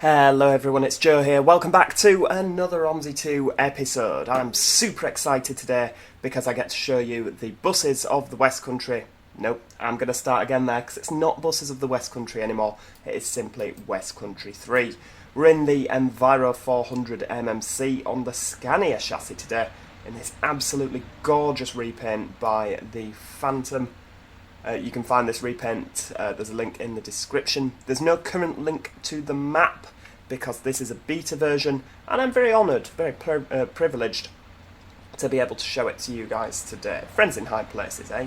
Hello everyone, it's Joe here. Welcome back to another OMSI 2 episode. I'm super excited today because I get to show you the buses of the Westcountry. Nope, I'm going to start again there because it's not buses of the Westcountry anymore. It is simply Westcountry 3. We're in the Enviro400 MMC on the Scania chassis today in this absolutely gorgeous repaint by the Penton. You can find this repaint, there's a link in the description. There's no current link to the map because this is a beta version, and I'm very honoured, very privileged to be able to show it to you guys today. Friends in high places, eh?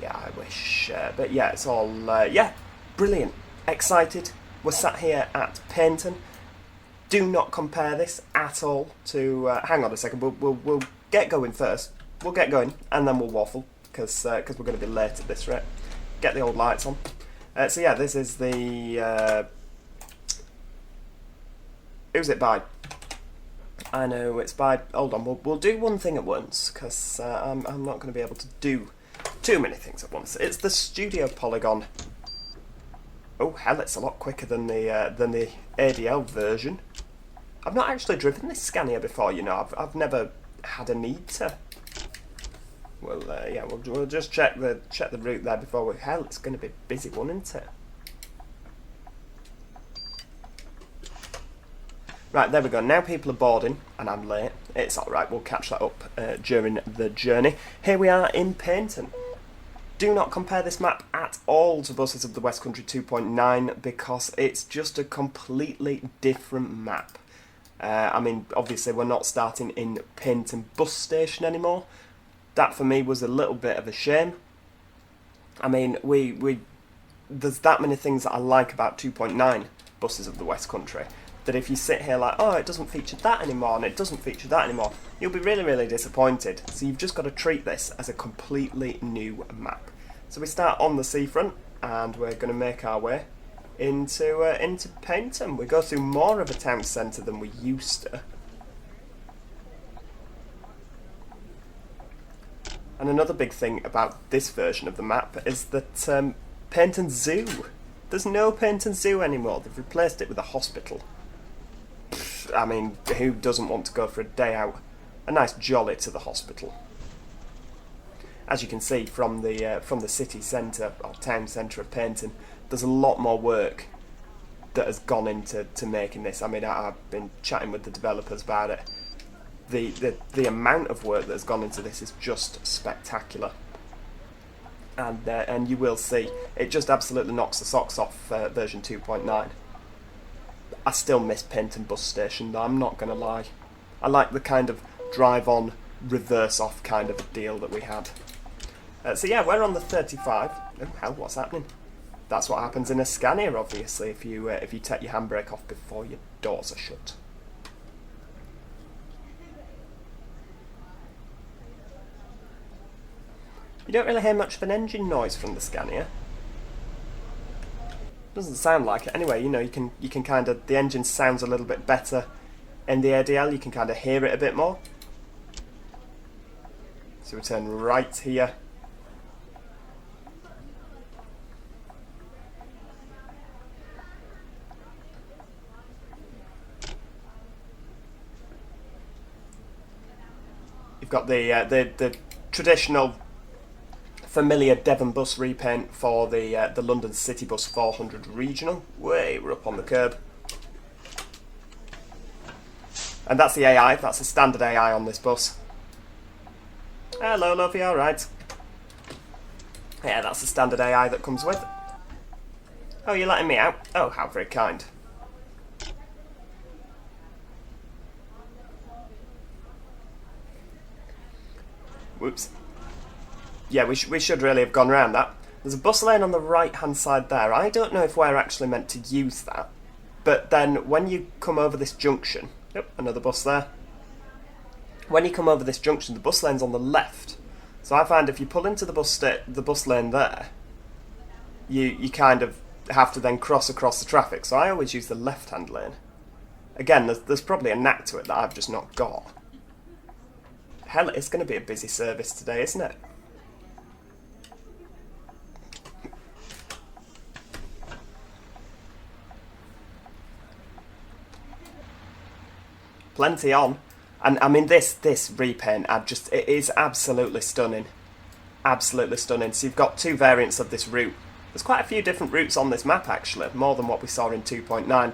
Yeah, I wish. But yeah, it's all, brilliant. Excited. We're sat here at Penton. Do not compare this at all to... hang on a second, we'll get going first. We'll get going, and then we'll waffle. Because we're going to be late at this rate. Get the old lights on. So yeah, this is the... who's it by? I know it's by... Hold on, we'll do one thing at once, because I'm not going to be able to do too many things at once. It's the Studio Polygon. Oh hell, it's a lot quicker than the ADL version. I've not actually driven this Scania before, you know. I've never had a need to. Well, yeah, we'll just check the route there before we... Hell, it's going to be a busy one, isn't it? Right, there we go. Now people are boarding, and I'm late. It's alright, we'll catch that up during the journey. Here we are in Paignton. Do not compare this map at all to buses of the Westcountry 2.9 because it's just a completely different map. I mean, obviously we're not starting in Paignton bus station anymore. That for me was a little bit of a shame. I mean, there's that many things that I like about 2.9 buses of the Westcountry that if you sit here like, oh, it doesn't feature that anymore and it doesn't feature that anymore, you'll be really, really disappointed. So you've just got to treat this as a completely new map. So we start on the seafront and we're going to make our way into Penton. We go through more of a town centre than we used to. And another big thing about this version of the map is that Penton Zoo. There's no Penton Zoo anymore. They've replaced it with a hospital. Pfft, I mean, who doesn't want to go for a day out? A nice jolly to the hospital. As you can see from the city centre, or town centre of Penton, there's a lot more work that has gone into making this. I mean, I've been chatting with the developers about it. The amount of work that's gone into this is just spectacular, and you will see it just absolutely knocks the socks off version 2.9. I still miss Penton bus station though, I'm not going to lie. I like the kind of drive on, reverse off kind of a deal that we had. So yeah, we're on the 35. Oh hell, what's happening? That's what happens in a Scania, obviously, if you take your handbrake off before your doors are shut. You don't really hear much of an engine noise from the Scania. Doesn't sound like it. Anyway, you know, you can kind of... The engine sounds a little bit better in the ADL. You can kind of hear it a bit more. So we turn right here. You've got the traditional... familiar Devon bus repaint for the London City Bus 400 Regional. Way, we're up on the curb. And that's the AI, that's the standard AI on this bus. Hello, love, you alright? Yeah, that's the standard AI that comes with. Oh, you're letting me out? Oh, how very kind. Whoops. Yeah, we should really have gone round that. There's a bus lane on the right-hand side there. I don't know if we're actually meant to use that. But then when you come over this junction... Yep, another bus there. When you come over this junction, the bus lane's on the left. So I find if you pull into the bus lane there, you kind of have to then cross across the traffic. So I always use the left-hand lane. Again, there's probably a knack to it that I've just not got. Hell, it's going to be a busy service today, isn't it? plenty on. And I mean, this repaint, it is absolutely stunning. Absolutely stunning. So you've got two variants of this route. There's quite a few different routes on this map, actually, more than what we saw in 2.9.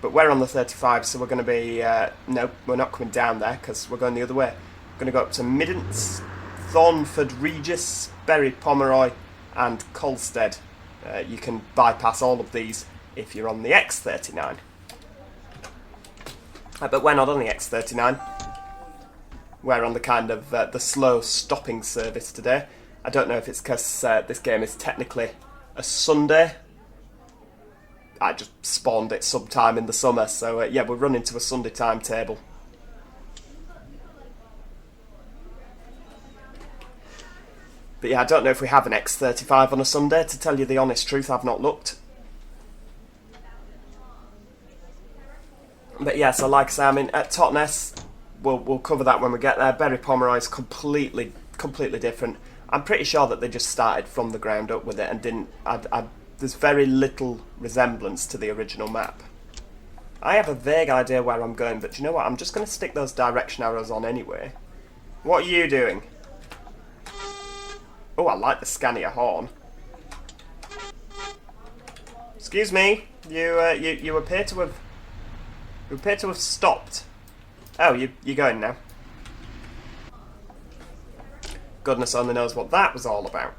But we're on the 35, so we're going to be... no, we're not coming down there, because we're going the other way. We're going to go up to Middens, Thornford Regis, Bury Pomeroy, and Colstead. You can bypass all of these if you're on the X39. But we're not on the X39. We're on the kind of the slow stopping service today. I don't know if it's because this game is technically a Sunday. I just spawned it sometime in the summer, so yeah, we're running to a Sunday timetable. But yeah, I don't know if we have an X35 on a Sunday. To tell you the honest truth, I've not looked. But yeah, so like I say, I mean, at Totnes, we'll cover that when we get there. Bury Pomeroy is completely different. I'm pretty sure that they just started from the ground up with it and didn't... there's very little resemblance to the original map. I have a vague idea where I'm going, but do you know what? I'm just going to stick those direction arrows on anyway. What are you doing? Oh, I like the Scania horn. Excuse me. You appear to have... You appear to have stopped. Oh, you're going now. Goodness only knows what that was all about.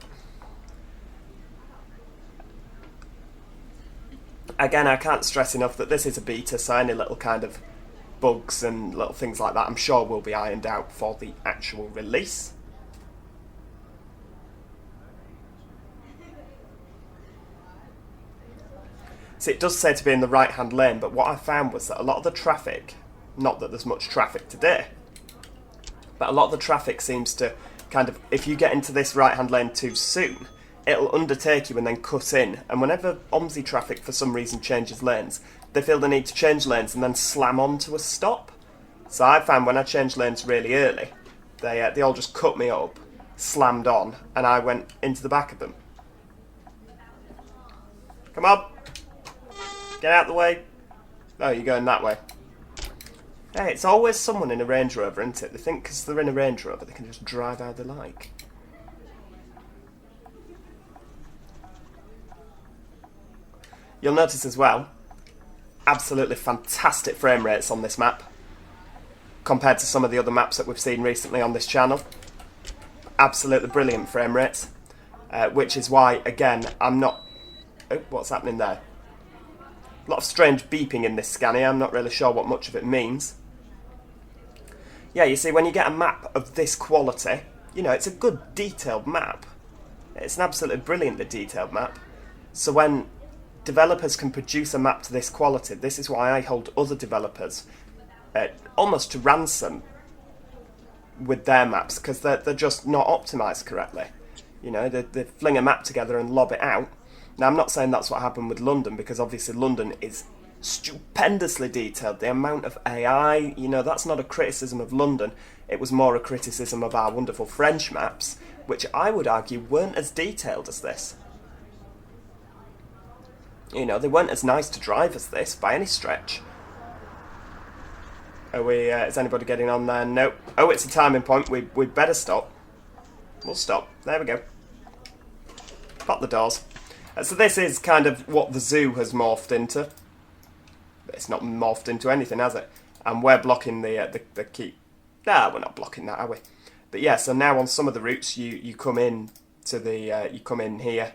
Again, I can't stress enough that this is a beta, so any little kind of bugs and little things like that I'm sure will be ironed out for the actual release. So it does say to be in the right hand lane, but what I found was that a lot of the traffic, not that there's much traffic today, but a lot of the traffic seems to kind of, if you get into this right hand lane too soon, it'll undertake you and then cut in. And whenever OMSI traffic for some reason changes lanes, they feel the need to change lanes and then slam onto a stop. So I found when I changed lanes really early, they all just cut me up, slammed on, and I went into the back of them. Come on! Get out the way! Oh, you're going that way. Hey, it's always someone in a Range Rover, isn't it? They think because they're in a Range Rover they can just drive how they like. You'll notice as well, absolutely fantastic frame rates on this map compared to some of the other maps that we've seen recently on this channel. Absolutely brilliant frame rates, which is why, again, I'm not... Oh, what's happening there? A lot of strange beeping in this Scania. I'm not really sure what much of it means. Yeah, you see, when you get a map of this quality, you know, it's a good detailed map. It's an absolutely brilliantly detailed map. So when developers can produce a map to this quality, this is why I hold other developers almost to ransom with their maps, because they're just not optimised correctly. You know, they fling a map together and lob it out. Now, I'm not saying that's what happened with London, because obviously London is stupendously detailed. The amount of AI, you know, that's not a criticism of London. It was more a criticism of our wonderful French maps, which I would argue weren't as detailed as this. You know, they weren't as nice to drive as this, by any stretch. Are we, is anybody getting on there? Nope. Oh, it's a timing point. We'd better stop. We'll stop. There we go. Pop the doors. So this is kind of what the zoo has morphed into. It's not morphed into anything, has it? And we're blocking the key. Nah, we're not blocking that, are we? But yeah, so now on some of the routes, you come in to the you come in here,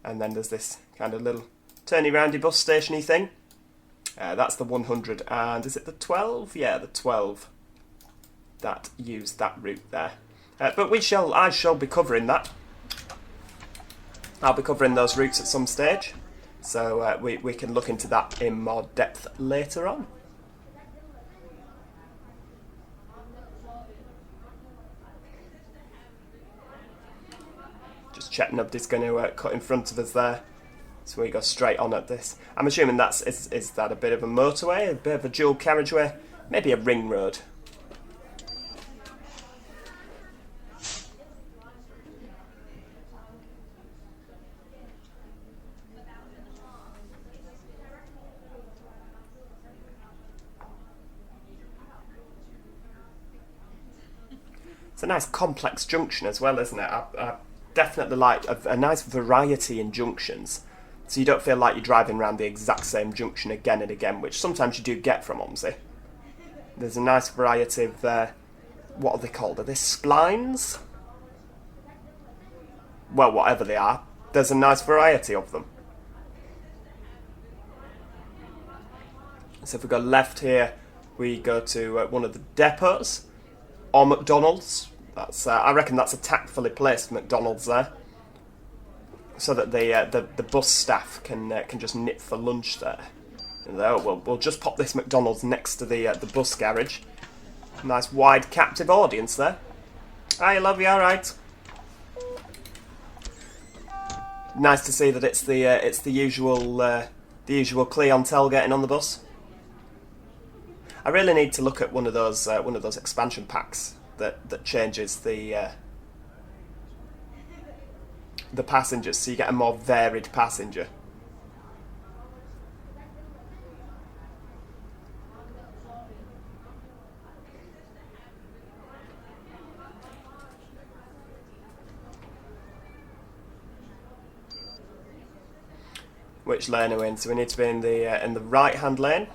and then there's this kind of little turny roundy bus station-y thing. That's the 100, and is it the 12? Yeah, the 12 that use that route there. But I shall be covering that. I'll be covering those routes at some stage, so we can look into that in more depth later on. Just check nobody's going to cut in front of us there, so we go straight on at this. I'm assuming is that a bit of a motorway, a bit of a dual carriageway, maybe a ring road. It's a nice complex junction as well, isn't it? I definitely like a nice variety in junctions, so you don't feel like you're driving around the exact same junction again and again, which sometimes you do get from OMSI. There's a nice variety of, what are they called? Are they splines? Well, whatever they are, there's a nice variety of them. So if we go left here, we go to one of the depots, or McDonald's. That's I reckon that's a tactfully placed McDonald's there, so that the bus staff can just nip for lunch there. And we'll just pop this McDonald's next to the bus garage. Nice wide captive audience there. Hi, love you. All right. Nice to see that it's the usual clientele getting on the bus. I really need to look at one of those expansion packs that changes the passengers, so you get a more varied passenger. Which lane are we in? So we need to be in the right-hand lane.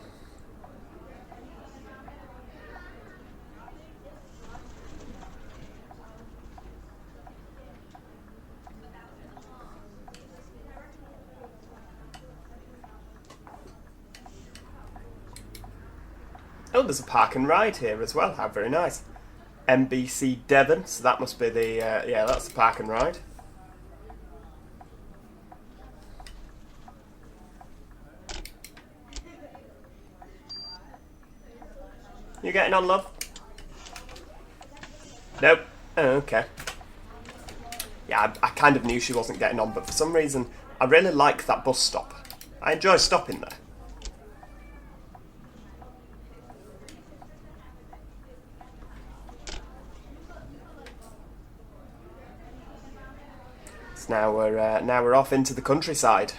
Oh, there's a park and ride here as well. How very nice. MBC Devon, so that must be the yeah, that's the park and ride. You getting on, love? Nope. Oh, okay. Yeah, I kind of knew she wasn't getting on, but for some reason, I really like that bus stop. I enjoy stopping there. So now we're off into the countryside.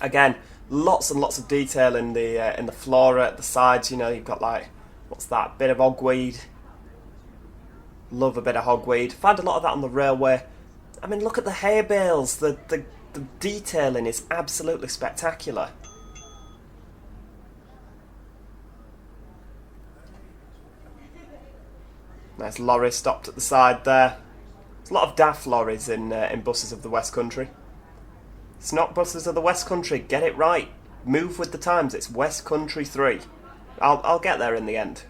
Again, lots and lots of detail in the flora at the sides. You know, you've got like, what's that? Bit of hogweed. Love a bit of hogweed. Find a lot of that on the railway. I mean, look at the hay bales. The detailing is absolutely spectacular. Nice lorry stopped at the side there. There's a lot of daft lorries in buses of the West Country. It's not buses of the West Country. Get it right. Move with the times. It's West Country 3. I'll get there in the end.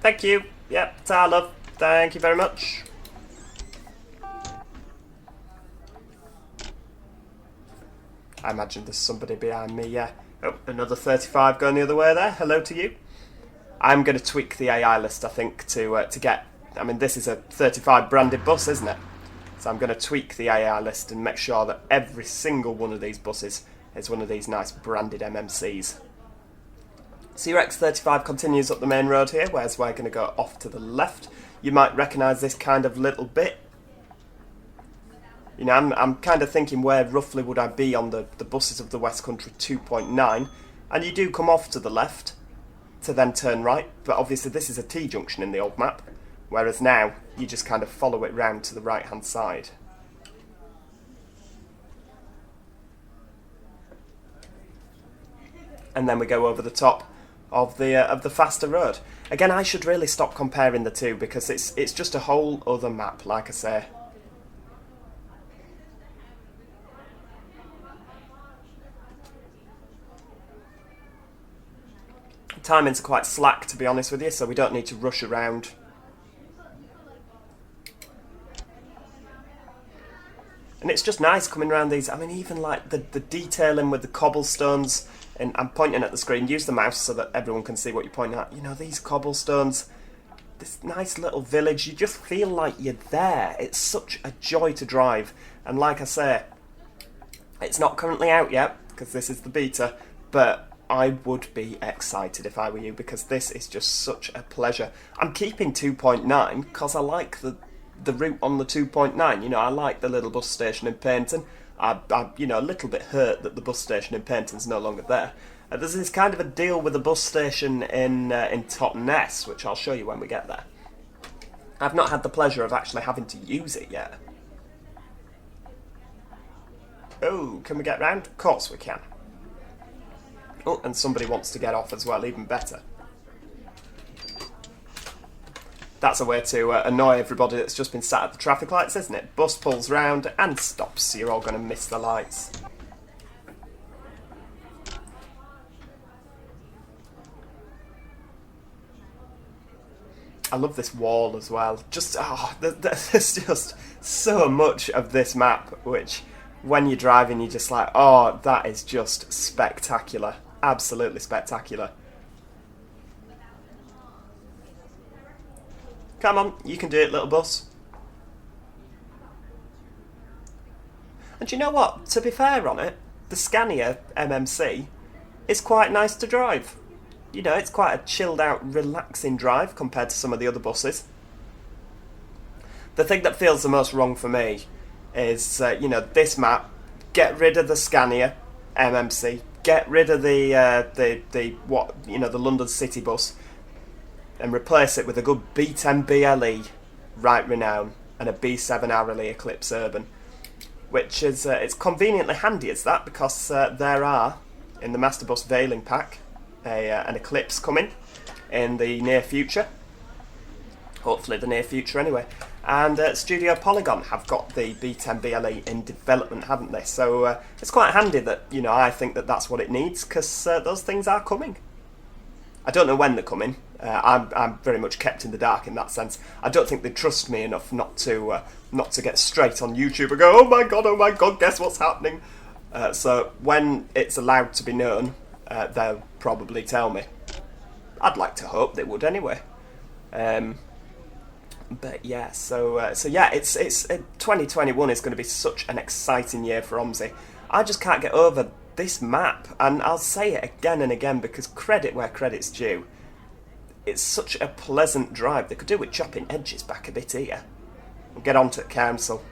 Thank you. Yep, ta love. Thank you very much. I imagine there's somebody behind me, yeah. Oh, another 35 going the other way there. Hello to you. I'm going to tweak the AI list, I think, to get... I mean, this is a 35 branded bus, isn't it? So I'm going to tweak the AI list and make sure that every single one of these buses is one of these nice branded MMCs. So your X35 continues up the main road here, whereas we're going to go off to the left. You might recognise this kind of little bit. You know, I'm kind of thinking where roughly would I be on the buses of the West Country 2.9, and you do come off to the left to then turn right, but obviously this is a T-junction in the old map, whereas now you just kind of follow it round to the right-hand side. And then we go over the top of the faster road. Again, I should really stop comparing the two because it's just a whole other map, like I say. Timings are quite slack, to be honest with you, so we don't need to rush around. And it's just nice coming around these. I mean, even like the detailing with the cobblestones. And I'm pointing at the screen. Use the mouse so that everyone can see what you're pointing at. You know, these cobblestones, this nice little village. You just feel like you're there. It's such a joy to drive. And like I say, it's not currently out yet, because this is the beta, but I would be excited if I were you, because this is just such a pleasure. I'm keeping 2.9 because I like the route on the 2.9. You know, I like the little bus station in Paignton. I'm you know, a little bit hurt that the bus station in Penton's no longer there. There's this kind of a deal with the bus station in Totnes, which I'll show you when we get there. I've not had the pleasure of actually having to use it yet. Oh, can we get round? Of course we can. Oh, and somebody wants to get off as well, even better. That's a way to annoy everybody that's just been sat at the traffic lights, isn't it? Bus pulls round and stops, so you're all going to miss the lights. I love this wall as well. Just, oh, there's just so much of this map, which when you're driving, you're just like, oh, that is just spectacular. Absolutely spectacular. Come on, you can do it, little bus. And you know what? To be fair on it, the Scania MMC is quite nice to drive. You know, it's quite a chilled out, relaxing drive compared to some of the other buses. The thing that feels the most wrong for me is, you know, this map. Get rid of the Scania MMC. Get rid of the London City bus, and replace it with a good B10 BLE Right Renown and a B7 Hourly Eclipse Urban, which is it's conveniently handy as that, because there are in the Master Bus Veiling pack an Eclipse coming in the near future, hopefully the near future anyway, and Studio Polygon have got the B10 BLE in development, haven't they? So it's quite handy that, you know, I think that that's what it needs, because those things are coming. I don't know when they're coming. I'm very much kept in the dark in that sense. I don't think they trust me enough not to get straight on YouTube and go, oh my god, guess what's happening? So when it's allowed to be known, they'll probably tell me. I'd like to hope they would anyway. But yeah, so yeah, it's 2021 is going to be such an exciting year for OMSI. I just can't get over this map, and I'll say it again and again because credit where credit's due. It's such a pleasant drive. They could do with chopping edges back a bit here. We'll get on to the council,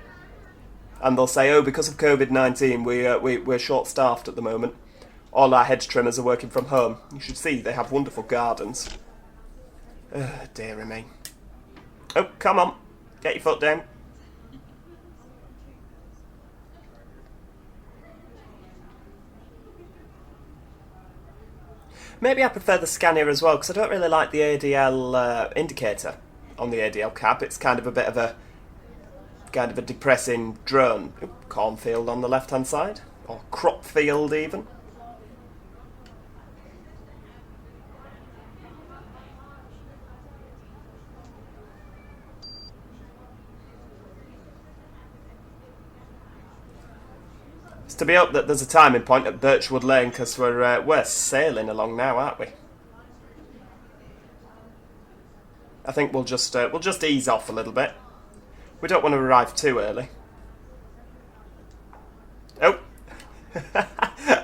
and they'll say, oh, because of COVID-19, we're short-staffed at the moment. All our hedge trimmers are working from home. You should see they have wonderful gardens. Dear me. Oh, come on. Get your foot down. Maybe I prefer the Scania as well, because I don't really like the ADL indicator on the ADL cab. It's kind of a bit of a depressing drone. Ooh, cornfield on the left-hand side, or crop field even. It's to be hoped that there's a timing point at Birchwood Lane, because we're sailing along now, aren't we? I think we'll just ease off a little bit. We don't want to arrive too early. Oh,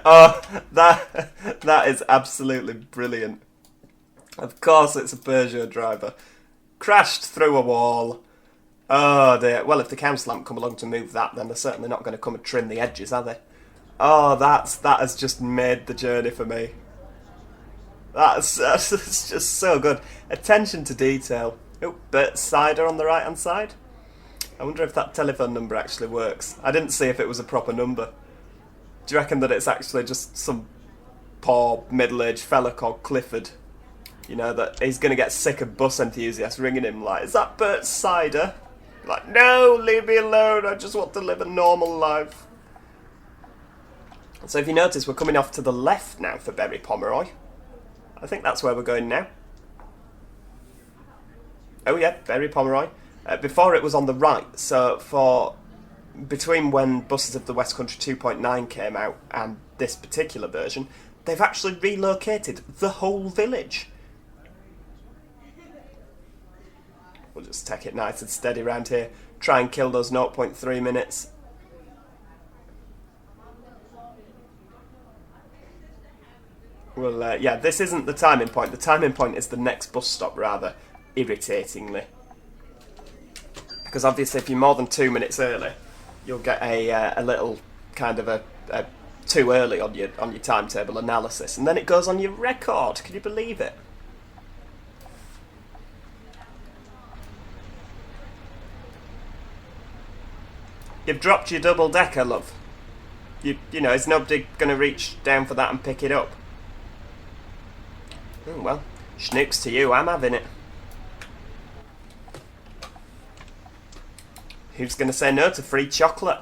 oh, that is absolutely brilliant. Of course, it's a Peugeot driver. Crashed through a wall. Oh dear. Well, if the council haven't come along to move that, then they're certainly not going to come and trim the edges, are they? Oh, that has just made the journey for me. That's just so good. Attention to detail. Oh, Bert Cider on the right-hand side. I wonder if that telephone number actually works. I didn't see if it was a proper number. Do you reckon that it's actually just some poor middle-aged fella called Clifford? You know, that he's going to get sick of bus enthusiasts ringing him like, is that Bert Cider? Like, no, leave me alone, I just want to live a normal life. So if you notice, we're coming off to the left now for Bury Pomeroy. I think that's where we're going now. Oh yeah, Bury Pomeroy. Before it was on the right, so for between when buses of the Westcountry 2.9 came out and this particular version, they've actually relocated the whole village. We'll just take it nice and steady around here. Try and kill those 0.3 minutes. Well, yeah, this isn't the timing point. The timing point is the next bus stop, rather irritatingly. Because obviously if you're more than 2 minutes early, you'll get a little kind of a too early on your timetable analysis. And then it goes on your record. Can you believe it? You've dropped your double decker, love. You know, is nobody going to reach down for that and pick it up? Oh, well, schnooks to you, I'm having it. Who's going to say no to free chocolate?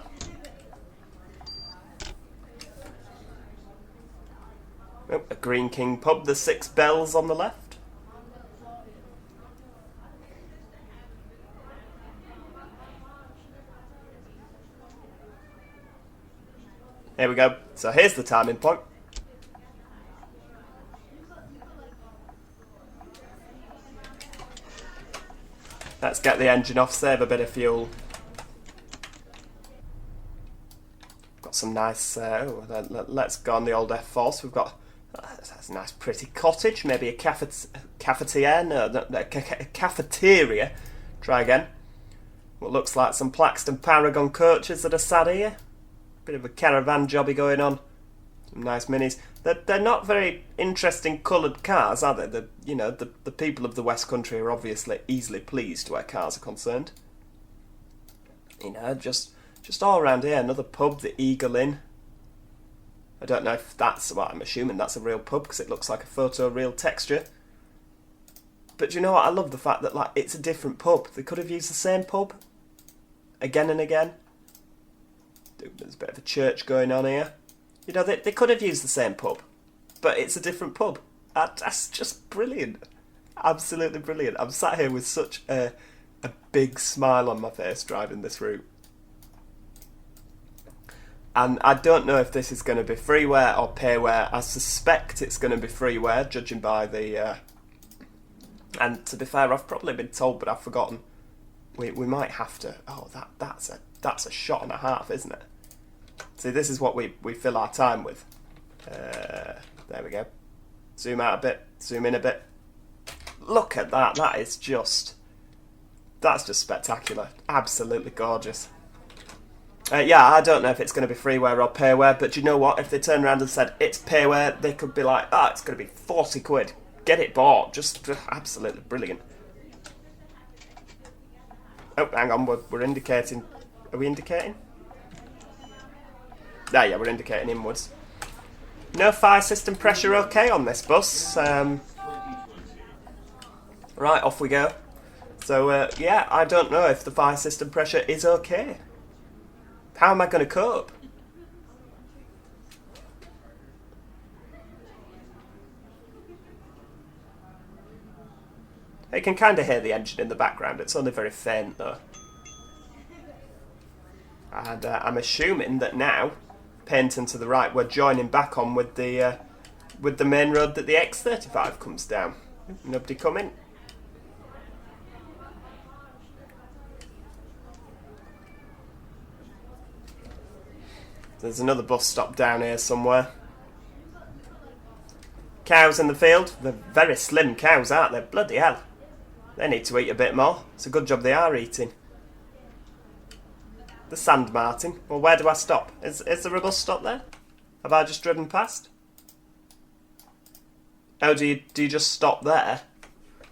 Oh, a Green King pub, the 6 bells on the left. Here we go. So here's the timing point. Let's get the engine off, save a bit of fuel. Got some nice... let's go on the old F4. So we've got... that's a nice pretty cottage, maybe a cafeteria. No, cafeteria. Try again. What looks like some Plaxton Paragon coaches that are sat here. Bit of a caravan jobby going on. Some nice minis. They're not very interesting coloured cars, are they? The people of the West Country are obviously easily pleased where cars are concerned. You know, just all around here. Another pub, the Eagle Inn. I don't know if that's... well, I'm assuming that's a real pub because it looks like a photoreal texture. But do you know what? I love the fact that, like, it's a different pub. They could have used the same pub again and again. There's a bit of a church going on here. You know, they could have used the same pub, but it's a different pub. That's just brilliant. Absolutely brilliant. I'm sat here with such a big smile on my face driving this route. And I don't know if this is going to be freeware or payware. I suspect it's going to be freeware, judging by the... and to be fair, I've probably been told, but I've forgotten. We might have to... oh, that's a shot and a half, isn't it? See, this is what we fill our time with. There we go. Zoom out a bit, zoom in a bit. Look at that, that's just spectacular. Absolutely gorgeous. Yeah, I don't know if it's going to be freeware or payware, but do you know what? If they turn around and said it's payware, they could be like, oh, it's going to be 40 quid. Get it bought. Just absolutely brilliant. Oh, hang on, we're indicating. Are we indicating? Ah, yeah, we're indicating inwards. No fire system pressure okay on this bus. Right, off we go. So, yeah, I don't know if the fire system pressure is okay. How am I going to cope? You can kind of hear the engine in the background. It's only very faint, though. And I'm assuming that now, Penton to the right, we're joining back on with the main road that the X35 comes down. Nobody coming. There's another bus stop down here somewhere. Cows in the field. They're very slim cows, aren't they? Bloody hell. They need to eat a bit more. It's a good job they are eating. The Sand Martin. Well, where do I stop? Is there a bus stop there? Have I just driven past? Oh, do you just stop there?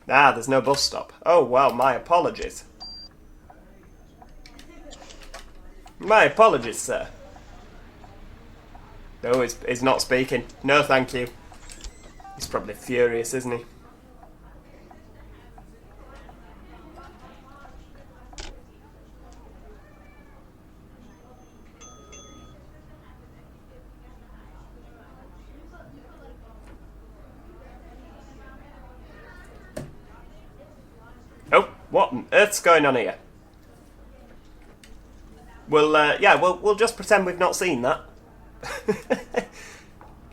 Ah, there's no bus stop. Oh, well, my apologies. My apologies, sir. No, he's not speaking. No, thank you. He's probably furious, isn't he? Oh, what on earth's going on here? Yeah, we'll just pretend we've not seen that.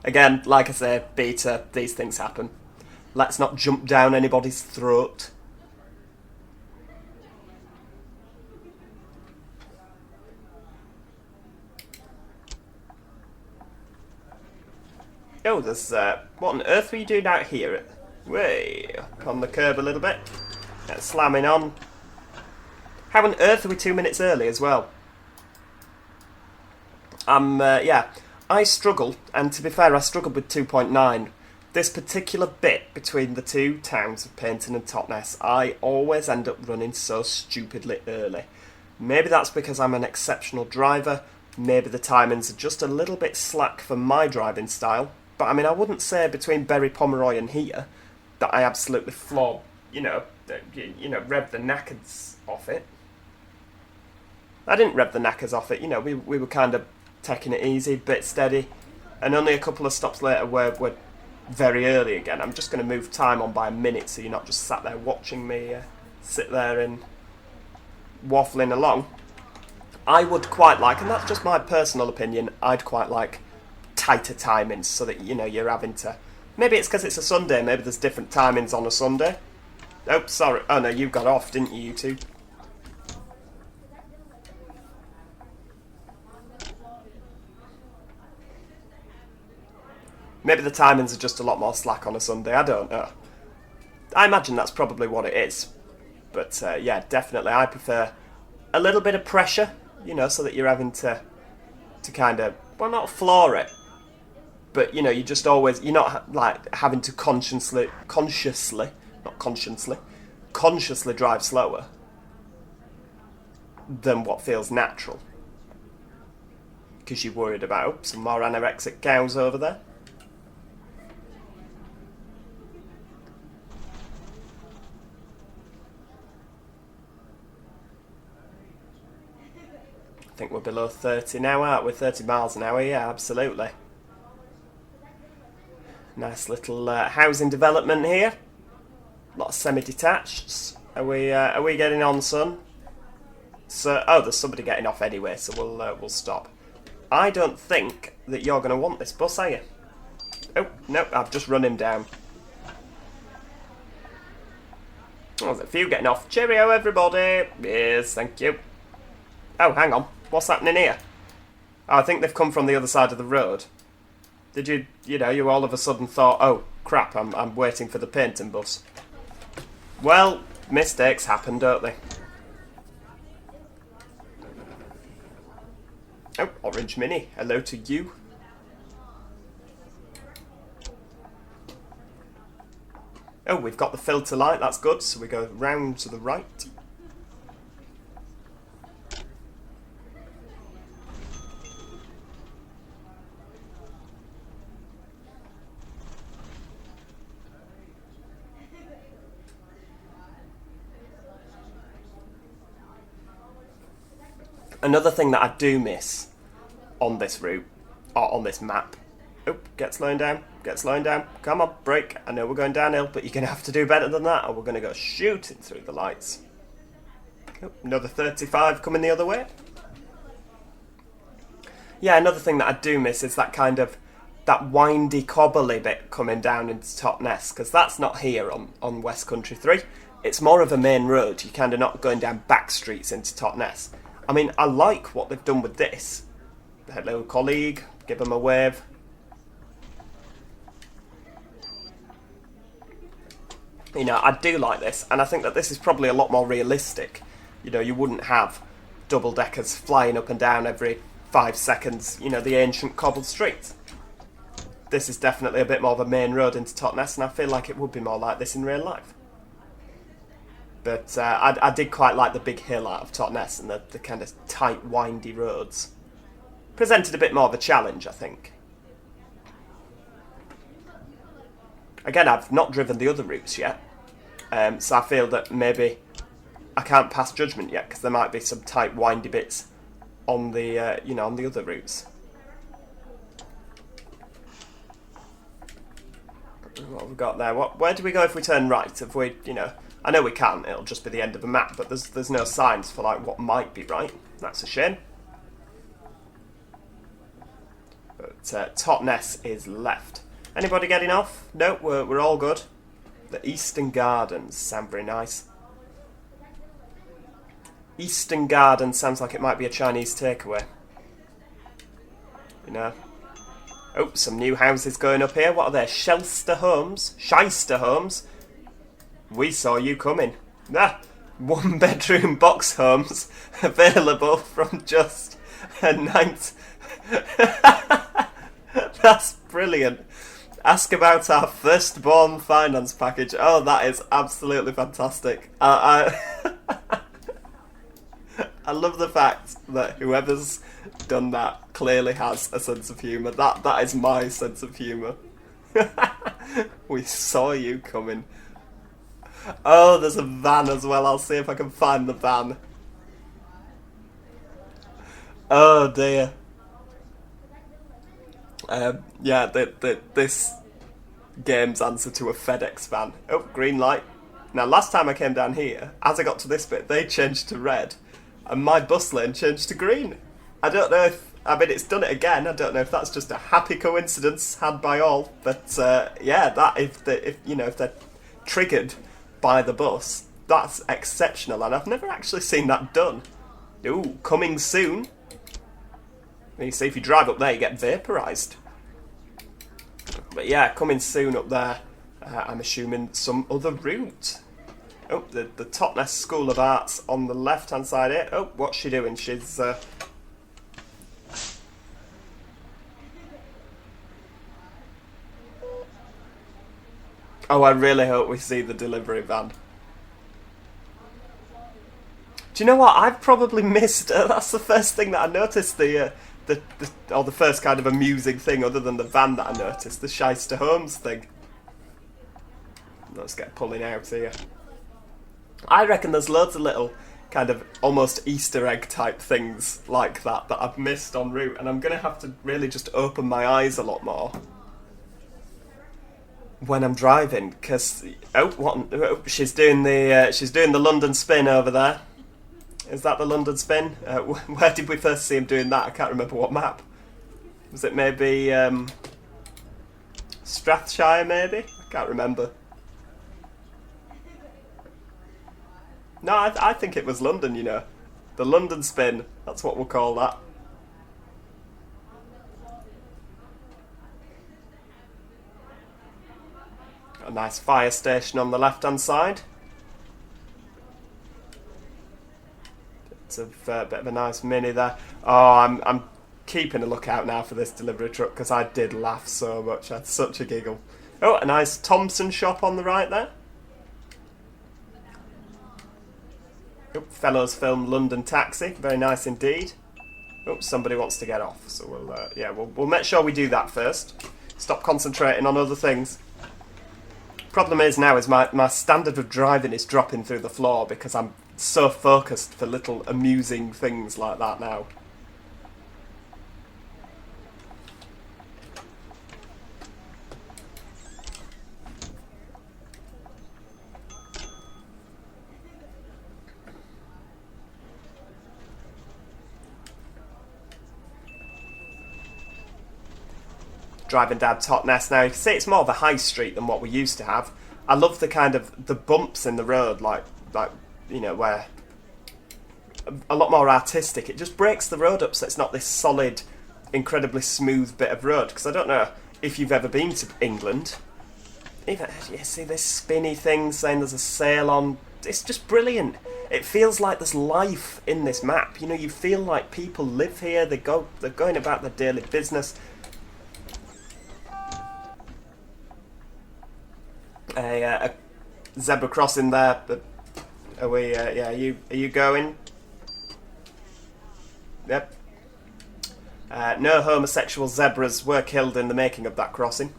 Again, like I say, beta, these things happen. Let's not jump down anybody's throat. Oh, there's... what on earth were you doing out here? Way up on the curb a little bit. That's slamming on. How on earth are we 2 minutes early as well? Yeah, I struggled, and to be fair, I struggled with 2.9. This particular bit between the two towns of Penton and Totnes, I always end up running so stupidly early. Maybe that's because I'm an exceptional driver, maybe the timings are just a little bit slack for my driving style, but I mean, I wouldn't say between Bury, Pomeroy and here that I absolutely rev the knackers off it. I didn't rev the knackers off it, we were kind of taking it easy, bit steady, and only a couple of stops later we're very early again. I'm just going to move time on by a minute so you're not just sat there watching me sit there and waffling along. I would quite like, and that's just my personal opinion, I'd quite like tighter timings so that, you're having to... Maybe it's because it's a Sunday, maybe there's different timings on a Sunday. Oh, sorry. Oh, no, you got off, didn't you two? Maybe the timings are just a lot more slack on a Sunday, I don't know. I imagine that's probably what it is. But, yeah, definitely, I prefer a little bit of pressure, so that you're having to kind of, well, not floor it, but, you're just always, you're not, like, having to consciously drive slower than what feels natural. Because you're worried about some more anorexic cows over there. I think we're below 30 now, aren't we? 30 miles an hour, yeah, absolutely. Nice little housing development here. A lot of semi-detached. Are we getting on, son? So, oh, there's somebody getting off anyway, so we'll stop. I don't think that you're going to want this bus, are you? Oh, no, I've just run him down. Oh, there's a few getting off. Cheerio, everybody. Yes, thank you. Oh, hang on. What's happening here? Oh, I think they've come from the other side of the road. Did you, you all of a sudden thought, oh, crap, I'm waiting for the Penton bus. Well, mistakes happen, don't they? Oh, Orange Mini, hello to you. Oh, we've got the filter light, that's good, so we go round to the right. Another thing that I do miss on this route, or on this map... Oh, get slowing down, come on, brake. I know we're going downhill, but you're going to have to do better than that, or we're going to go shooting through the lights. Oh, another 35 coming the other way. Yeah, another thing that I do miss is that kind of, that windy, cobbly bit coming down into Totnes, because that's not here on Westcountry 3. It's more of a main road, you're kind of not going down back streets into Totnes. I mean, I like what they've done with this. Hello, colleague. Give them a wave. I do like this, and I think that this is probably a lot more realistic. You wouldn't have double-deckers flying up and down every 5 seconds, the ancient cobbled streets. This is definitely a bit more of a main road into Totnes, and I feel like it would be more like this in real life. But I did quite like the big hill out of Totnes and the kind of tight, windy roads. Presented a bit more of a challenge, I think. Again, I've not driven the other routes yet, so I feel that maybe I can't pass judgment yet because there might be some tight, windy bits on the on the other routes. What have we got there? Where do we go if we turn right? If we, I know we can't. It'll just be the end of the map, but there's no signs for like what might be right. That's a shame. But Totnes is left. Anybody getting off? No, we're all good. The Eastern Gardens sound very nice. Eastern Gardens sounds like it might be a Chinese takeaway. Oh, some new houses going up here. What are they? Shyster homes? Shyster homes? We saw you coming. Ah, 1-bedroom box homes available from just a ninth. That's brilliant. Ask about our firstborn finance package. Oh, that is absolutely fantastic. I love the fact that whoever's done that clearly has a sense of humour. That is my sense of humour. We saw you coming. Oh, there's a van as well. I'll see if I can find the van. Oh dear. Yeah, this game's answer to a FedEx van. Oh, green light. Now, last time I came down here, as I got to this bit, they changed to red, and my bus lane changed to green. I don't know if, I mean, it's done it again. I don't know if that's just a happy coincidence had by all, but yeah, that if they're triggered by the bus, that's exceptional, and I've never actually seen that done. Ooh, coming soon. And you see, if you drive up there, you get vaporised. But yeah, coming soon up there. I'm assuming some other route. Oh, the Totnes School of Arts on the left-hand side here. Oh, what's she doing? She's... Oh, I really hope we see the delivery van. Do you know what? I've probably missed... that's the first thing that I noticed, the first kind of amusing thing other than the van that I noticed, the Shyster Homes thing. Let's get pulling out here. I reckon there's loads of little kind of almost Easter egg type things like that I've missed en route, and I'm going to have to really just open my eyes a lot more when I'm driving, because she's doing the London spin over there. Is that the London spin? Where did we first see him doing that? I can't remember what map. Was it maybe Strathshire? Maybe, I can't remember. No, I think it was London, you know. The London spin, that's what we'll call that. Got a nice fire station on the left-hand side. It's a bit of a nice mini there. Oh, I'm keeping a lookout now for this delivery truck, because I did laugh so much. I had such a giggle. Oh, a nice Thompson shop on the right there. Oh, Fellows Film London Taxi, very nice indeed. Oh, somebody wants to get off, so we'll make sure we do that first. Stop concentrating on other things. Problem is now is my standard of driving is dropping through the floor because I'm so focused for little amusing things like that now. Driving down Totnes now, you can see it's more of a high street than what we used to have. I love the kind of the bumps in the road, like you know, where a lot more artistic. It just breaks the road up so it's not this solid, incredibly smooth bit of road. Because I don't know if you've ever been to England. Even you see this spinny thing saying there's a sale on. It's just brilliant. It feels like there's life in this map. You know, you feel like people live here. They're going about their daily business. A zebra crossing there. But are we? Yeah, are you going? Yep. No homosexual zebras were killed in the making of that crossing.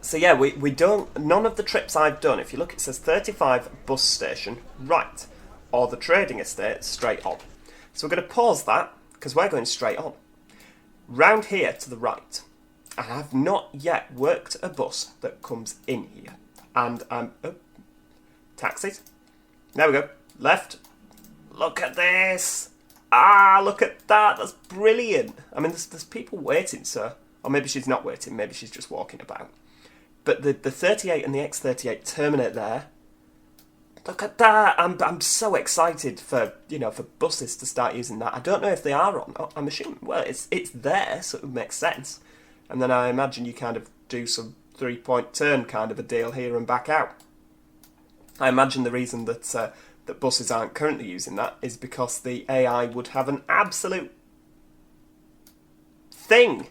So yeah, we don't. None of the trips I've done. If you look, it says 35 bus station right, or the trading estate straight on. So we're going to pause that because we're going straight on. Round here to the right. And I've not yet worked a bus that comes in here. And taxis. There we go. Left. Look at this. Ah, look at that. That's brilliant. I mean, there's people waiting, sir. Or maybe she's not waiting. Maybe she's just walking about. But the 38 and the X38 terminate there. Look at that! I'm so excited for for buses to start using that. I don't know if they are or not. I'm assuming it's there, so it would make sense. And then I imagine you kind of do some 3-point turn kind of a deal here and back out. I imagine the reason that that buses aren't currently using that is because the AI would have an absolute thing.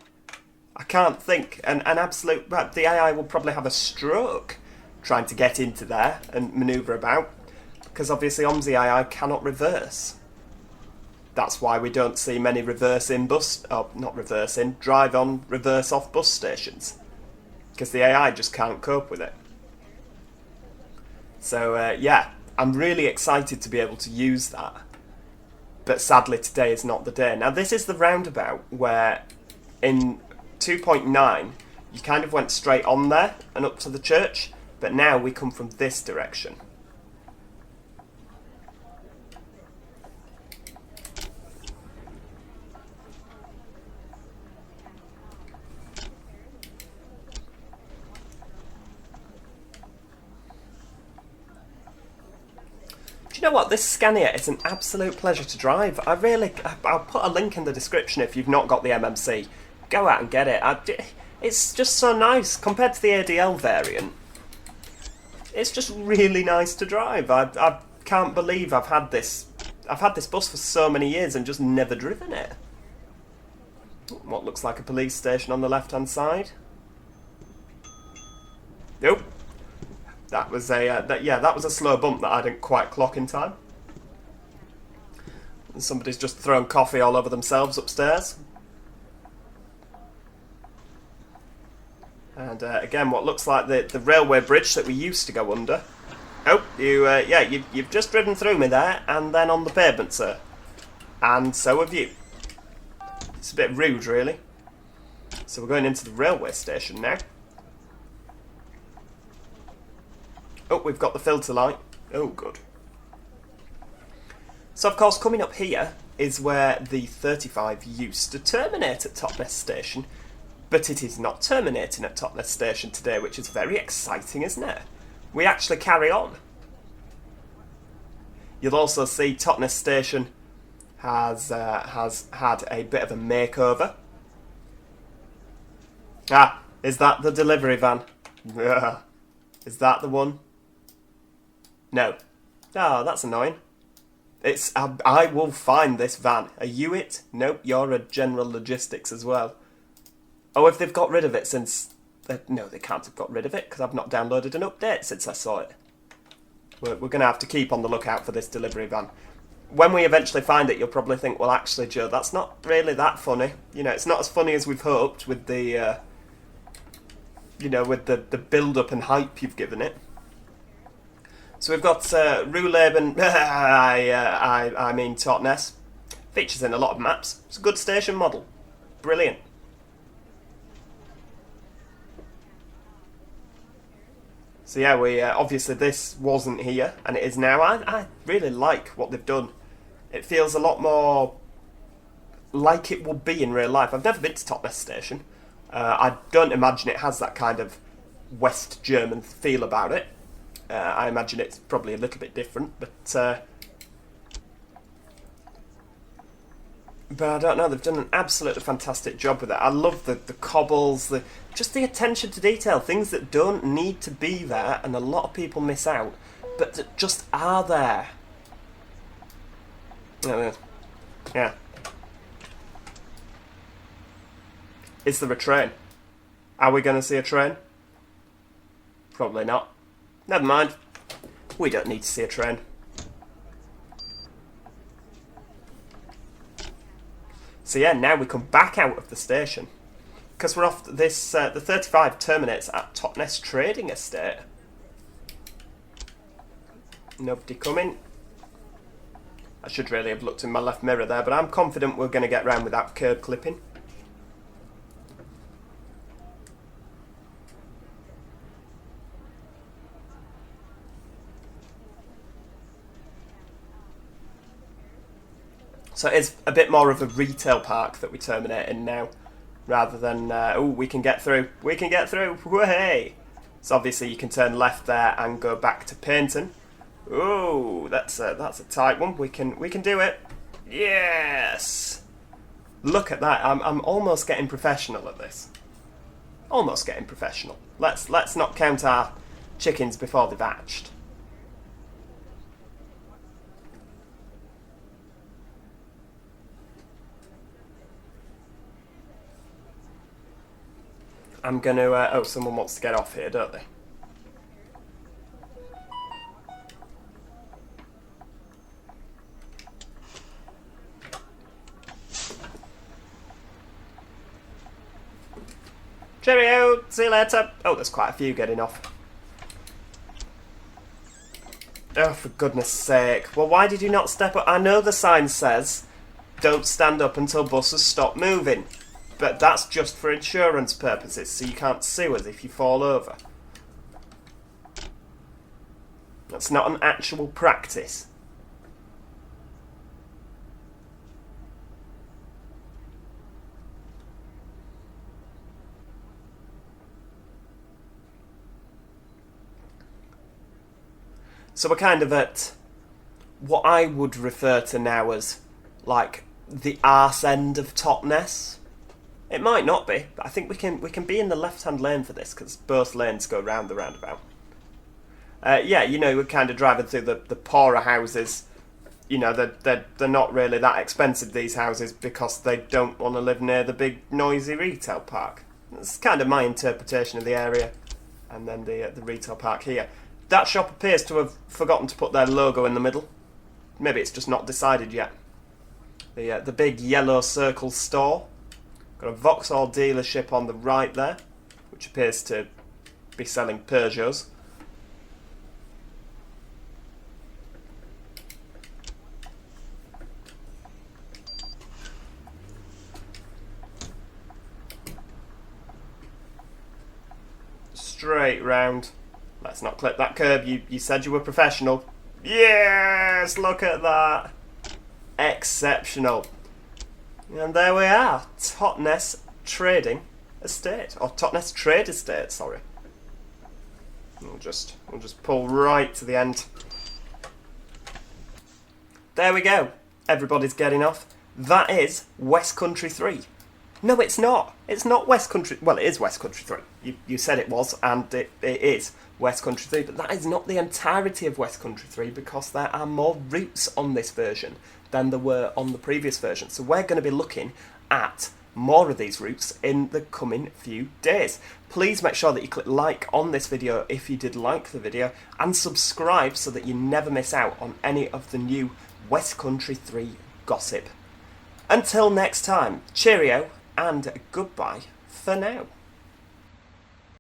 I can't think. An absolute... The AI will probably have a stroke trying to get into there and manoeuvre about, because obviously OMSI AI cannot reverse. That's why we don't see many reverse-in bus... Oh, not reverse-in, drive-on, reverse-off bus stations. Because the AI just can't cope with it. So, yeah, I'm really excited to be able to use that. But sadly, today is not the day. Now, this is the roundabout where in 2.9, you kind of went straight on there and up to the church. But now we come from this direction. Do you know what? This Scania is an absolute pleasure to drive. I'll put a link in the description if you've not got the MMC. Go out and get it. It's just so nice compared to the ADL variant. It's just really nice to drive. I can't believe I've had this bus for so many years and just never driven it. What looks like a police station on the left-hand side. Nope. That was that was a slow bump that I didn't quite clock in time. And somebody's just thrown coffee all over themselves upstairs. And again, what looks like the railway bridge that we used to go under. Oh, you've just driven through me there, and then on the pavement, sir. And so have you. It's a bit rude, really. So we're going into the railway station now. Oh, we've got the filter light. Oh, good. So, of course, coming up here is where the 35 used to terminate at Totnes Station. But it is not terminating at Totnes Station today, which is very exciting, isn't it? We actually carry on. You'll also see Totnes Station has had a bit of a makeover. Ah, is that the delivery van? Is that the one? No. Oh, that's annoying. I will find this van. Are you it? Nope, you're a General Logistics as well. Oh, if they've got rid of it since... No, they can't have got rid of it, because I've not downloaded an update since I saw it. We're going to have to keep on the lookout for this delivery van. When we eventually find it, you'll probably think, well, actually, Joe, that's not really that funny. You know, it's not as funny as we've hoped with the... with the build-up and hype you've given it. So we've got Rouleben... I mean Totnes. Features in a lot of maps. It's a good station model. Brilliant. So yeah, we obviously this wasn't here, and it is now. I really like what they've done. It feels a lot more like it would be in real life. I've never been to Totnes Station. I don't imagine it has that kind of West German feel about it. I imagine it's probably a little bit different, but I don't know. They've done an absolutely fantastic job with it. I love the cobbles, just the attention to detail, things that don't need to be there, and a lot of people miss out, but that just are there. Yeah. Is there a train? Are we going to see a train? Probably not. Never mind. We don't need to see a train. So yeah, now we come back out of the station. Because we're off this... the 35 terminates at Totnes Trading Estate. Nobody coming. I should really have looked in my left mirror there, but I'm confident we're going to get round without curb clipping. So it is a bit more of a retail park that we terminate in now, rather than, oh, we can get through, way! So obviously you can turn left there and go back to Paignton, Oh, that's a tight one. We can do it. Yes. Look at that. I'm almost getting professional at this. Almost getting professional. Let's not count our chickens before they've hatched. I'm going to... oh, someone wants to get off here, don't they? Cheerio! See you later! Oh, there's quite a few getting off. Oh, for goodness sake. Well, why did you not step up? I know the sign says, don't stand up until buses stop moving. But that's just for insurance purposes, so you can't sue us if you fall over. That's not an actual practice. So we're kind of at what I would refer to now as, like, the arse end of Totnes. It might not be, but I think we can be in the left-hand lane for this, because both lanes go round the roundabout. Yeah, you know, we're kind of driving through the poorer houses. You know, they're not really that expensive, these houses, because they don't want to live near the big, noisy retail park. That's kind of my interpretation of the area. And then the retail park here. That shop appears to have forgotten to put their logo in the middle. Maybe it's just not decided yet. The big yellow circle store. Got a Vauxhall dealership on the right there, which appears to be selling Peugeots. Straight round. Let's not clip that curb. You said you were professional. Yes, look at that. Exceptional. And there we are. Totnes Trading Estate. Or Totnes Trade Estate, sorry. We'll just pull right to the end. There we go. Everybody's getting off. That is Westcountry 3. No, it's not. It's not Westcountry. Well, it is Westcountry 3. You said it was, and it is Westcountry 3. But that is not the entirety of Westcountry 3, because there are more routes on this version than there were on the previous version. So we're going to be looking at more of these routes in the coming few days. Please make sure that you click like on this video if you did like the video, and subscribe so that you never miss out on any of the new Westcountry 3 gossip. Until next time, cheerio and goodbye for now.